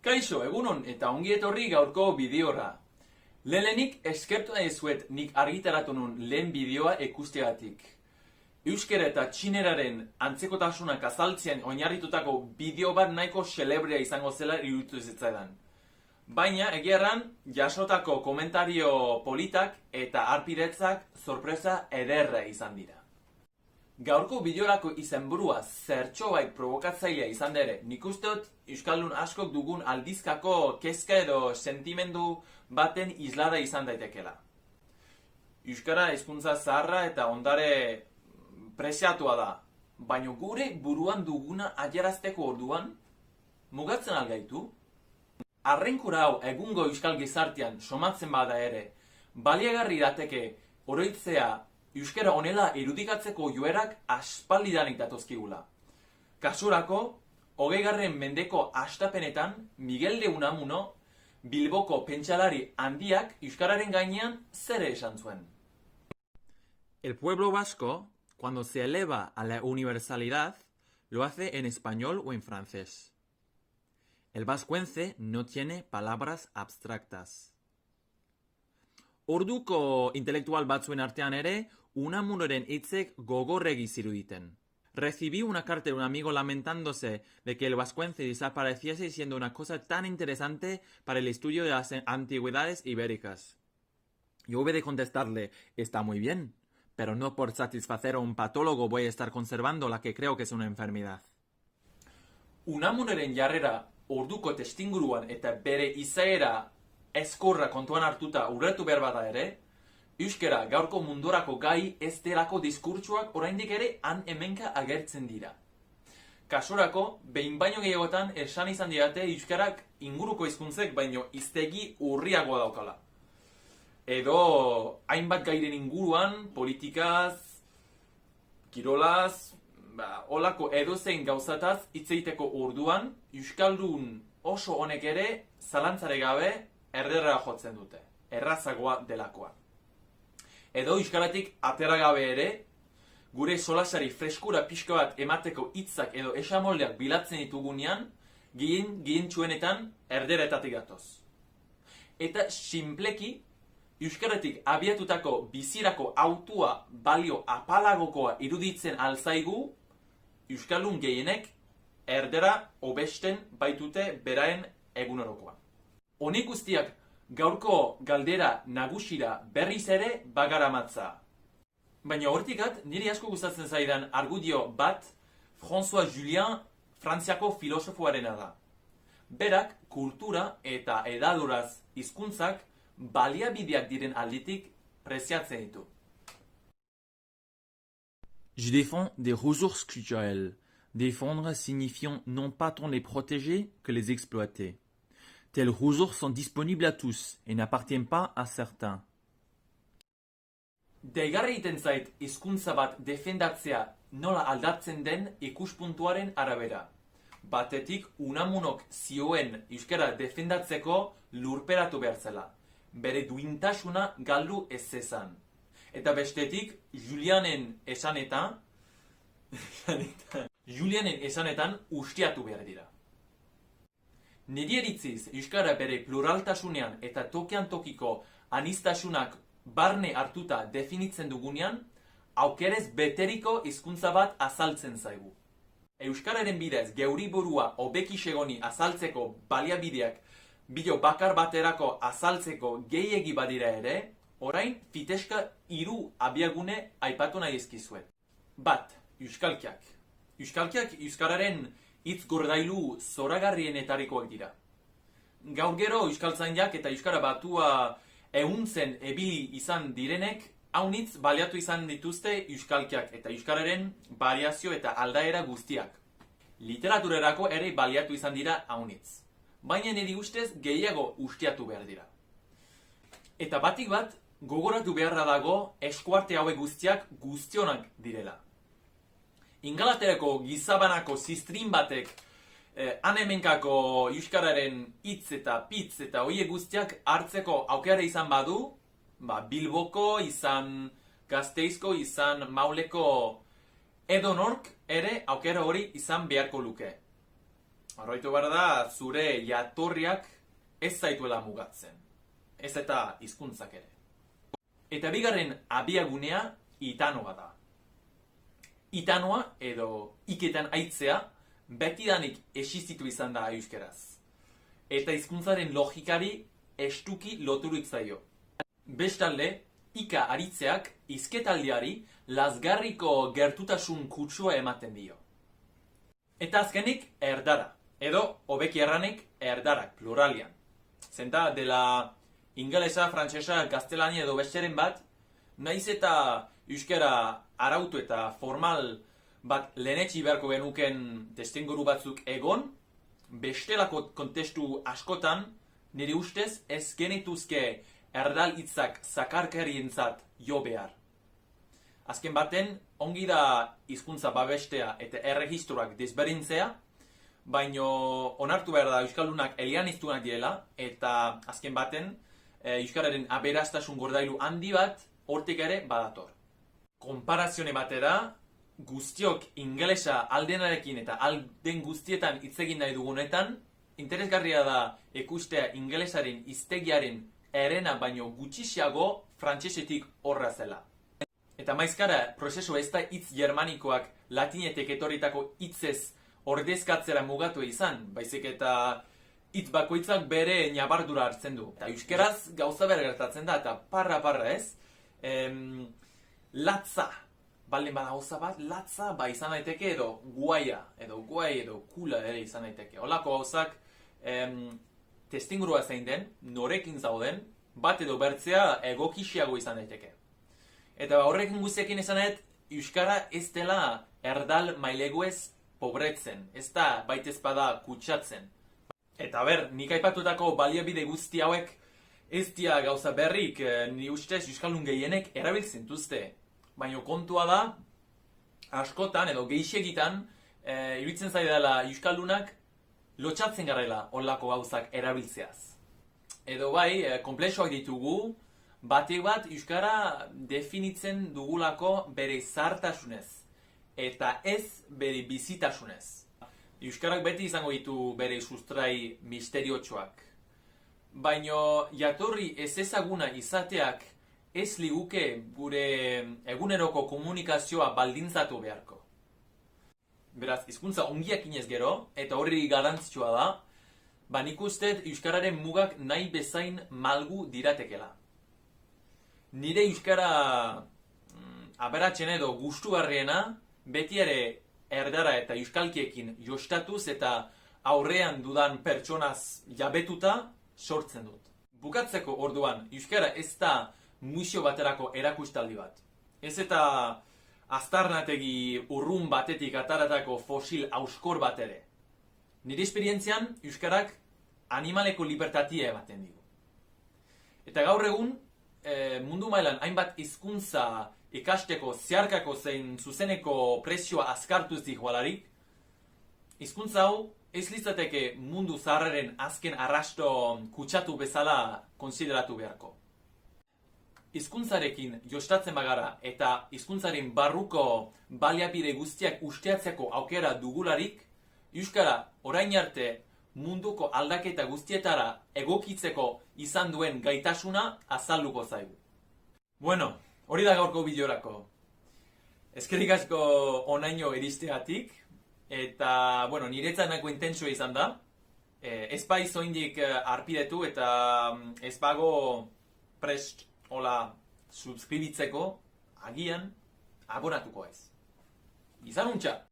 Kaixo, egunon eta ongi etorri gaurko bideora. Lehenik eskertu nahi zuet nik argitaratu nun lehen bideoa ikusteagatik. Euskera eta txineraren antzekotasunak azaltzen oinarritutako bideo bat nahiko celebrea izango zela iruditu zitzaidan. Baina, egiarran, jasotako komentario politak eta arpidetzak sorpresa ederra izan dira. Gaurko bideorako izenburua zertxobait provokatzailea izan ere, nik usteot euskaldun askok dugun aldizkako kezka edo sentimendu baten islada izan daitekela. Euskara hizkuntza zaharra eta ondare preziatua da, baina gure buruan duguna adierazteko orduan, mugatzen algaitu? Arrenkura hau egungo euskal gizartean somatzen bada ere, baliagarri dateke oroitzea euskara honela irudikatzeko joerak aspaldidanik datozkigula. Kasurako, 20. mendeko hastapenetan Miguel de Unamuno, Bilboko pentsalari handiak euskararen gainean zer esan zuen. El pueblo vasco, cuando se eleva a la universalidad, lo hace en español o en francés. El vascuence no tiene palabras abstractas. Orduko intelektual batzuen artean ere, Unamunoren hitzek gogorregi ziruditen. Recibí una carta de un amigo lamentándose de que el vascuence desapareciese siendo una cosa tan interesante para el estudio de las antigüedades ibéricas. Yo hube de contestarle, está muy bien, pero no por satisfacer a un patólogo voy a estar conservando la que creo que es una enfermedad. Unamunoren jarrera orduko testinguruan eta bere izaera eskorra kontuan hartuta urretu behar bada ere, euskara gaurko mundurako gai ez delako diskurtsuak oraindik ere han hemenka agertzen dira. Kasurako, behin baino gehiagotan esan izan didate euskarak inguruko hizkuntzek baino hiztegi urriagoa daukala. Edo hainbat gairen inguruan, politikaz, kirolaz, olako edozein gauzataz hitz egiteko orduan, euskaldun oso honek ere zalantzare gabe erderra jotzen dute, errazagoa delakoa. Edo euskaratik atera gabe ere, gure solasari freskura pixka bat emateko hitzak edo esamoldeak bilatzen ditugunean, gehien txuenetan erderetatik gatoz. Eta sinpleki, euskaratik abiatutako bizirako autua balio apalagokoa iruditzen alzaigu, euskaldun gehienek erdera hobesten baitute beraen egunerokoa. Honek guztiak gaurko galdera nagusira berriz ere bagaramatza. Baina hortikat, niri asko gustatzen zaidan argudio bat François Julien Frantziako filosofoarena da. Berak kultura eta edaduraz hizkuntzak baliabideak diren aldetik preziatzen ditu. Je défends des ressources culturelles. Défendre signifiant non pas tant les protéger que les exploiter. Telles ressources sont disponibles à tous et n'appartiennent pas à certains. Deigarri egiten zait hizkuntza bat defendatzea nola aldatzen den ikuspuntuaren arabera. Batetik Unamunok zioen euskara defendatzeko lurperatu behar zela. Bere duintasuna galdu ez zezan. Eta bestetik Julianen esanetan ustiatu behar dira. Niri eritziz, euskara bere pluraltasunean eta tokian tokiko aniztasunak barne hartuta definitzen dugunean, aukerez beteriko hizkuntza bat azaltzen zaigu. Euskararen bidez geuri burua hobeki segoni azaltzeko baliabideak bideo bakar baterako azaltzeko gehiegi badira ere, orain fiteska 3 abiagune aipatu nahi ezkizuet. Bat, euskalkiak. Euskalkiak euskararen hitz gordailu zoragarrienetarikoak dira. Gaur gero euskaltzainak eta euskara batua ehuntzen ebili izan direnek, haunitz baliatu izan dituzte euskalkiak eta euskararen variazio eta aldaera guztiak. Literaturerako ere baliatu izan dira haunitz. Baina niri ustez gehiago ustiatu behar dira. Eta batik bat, gogoratu beharra dago eskuarte hauek guztiak guztionak direla. Ingalaterako gizabanako ziztrin batek hanemenkako euskararen hitz eta pitz eta hoiek guztiak hartzeko aukera izan badu, Bilboko, izan Gasteizko, izan Mauleko edonork ere aukera hori izan beharko luke. Horreitu behar da, zure jatorriak ez zaituela mugatzen. Ez eta hizkuntzak ere. Eta bigarren abiagunea itanoa da. Itanoa edo iketan aitzea betidanik existitu izan da euskeraz. Eta hizkuntzaren logikari estuki loturik zaio. Bestalde, ika aritzeak hizketaldiari lazgarriko gertutasun kutsua ematen dio. Eta azkenik erdara, edo hobeki erranik erdarak, pluralian. Zenta dela ingelesa, frantsesa, gaztelania edo besteren bat, naiz eta euskara arautu eta formal bat lehenetsi beharko genuken testuinguru batzuk egon, bestelako kontestu askotan, nire ustez ez genituzke erdal hitzak zakarkarientzat jo behar. Azken baten, ongi da hizkuntza babestea eta erregistroak desberdintzea, baino onartu behar da euskaldunak eleaniztunak direla, eta azken baten, euskararen aberastasun gordailu handi bat hortik ere badator. Konparazione batera, guztiok ingelesa aldenarekin eta alden guztietan hitz egin nahi dugunetan, interesgarria da ikustea ingelesaren hiztegiaren erena baino gutxiago frantsesetik horra zela. Eta maizkara, prozesu ez da hitz germanikoak latinetek etorritako hitzez ordezkatzera mugatu izan, baizik eta hitz bakoitzak bere ñabardura hartzen du. Eta euskeraz gauza bera gertatzen da, eta parra ez, latza, baldin bada gauza bat, latza izan daiteke edo guaia, edo guai edo kula ere izan daiteke. Holako gauzak testingurua zein den, norekin zauden, bat edo bertzea egokixiago izan daiteke. Eta horrekin guztiekin esanet, euskara ez dela erdal maileguez pobretzen, ez da baitez bada kutsatzen. Eta nik aipatutako baliabide guzti hauek ez dira gauza berrik, ni ustez euskaldun gehienek erabiltzen duzte. Baina kontua da, askotan edo gehixegitan, iruditzen zaidala euskaldunak lotxatzen garela holako gauzak erabiltzeaz. Edo konplexoak ditugu, batek bat euskara definitzen dugulako bere zartasunez, eta ez bere bizitasunez. Euskarak beti izango ditu bere sustrai misteriotxoak. Baina jatorri ez ezaguna izateak ez liguke gure eguneroko komunikazioa baldintzatu beharko. Beraz, hizkuntza ongiak inez gero, eta horri garrantzitsua da, nik uste euskararen mugak nahi bezain malgu diratekela. Nire euskara aberatsen edo gustugarriena beti ere erdara eta euskalkiekin jostatuz eta aurrean dudan pertsonaz jabetuta sortzen dut. Bukatzeko orduan, euskara ez da museo baterako erakustaldi bat. Ez eta aztarnategi urrun batetik ataratako fosil hauskor bat ere. Nire esperientzian, euskarak animaleko libertatia ematen digu. Eta gaur egun, mundu mailan hainbat hizkuntza ikasteko zeharkako zein zuzeneko prezioa azkartuz dihualarik, hizkuntza hau ez litzateke mundu zaharraren azken arrasto kutsatu bezala konsideratu beharko. Hizkuntzarekin jostatzen bagara eta hizkuntzaren barruko baliabide guztiak usteatzeko aukera dugularik, euskara orain arte munduko aldaketa guztietara egokitzeko izan duen gaitasuna azalduko zaigu. Bueno, hori da gaurko bideorako. Eskerrik asko honaino iristeatik, eta, niretzat nahiko intentsua izan da. Ez baiz oraindik arpidetu eta ez bago prest hola subskribitzeko, agian abonatuko ez. Izan untxa!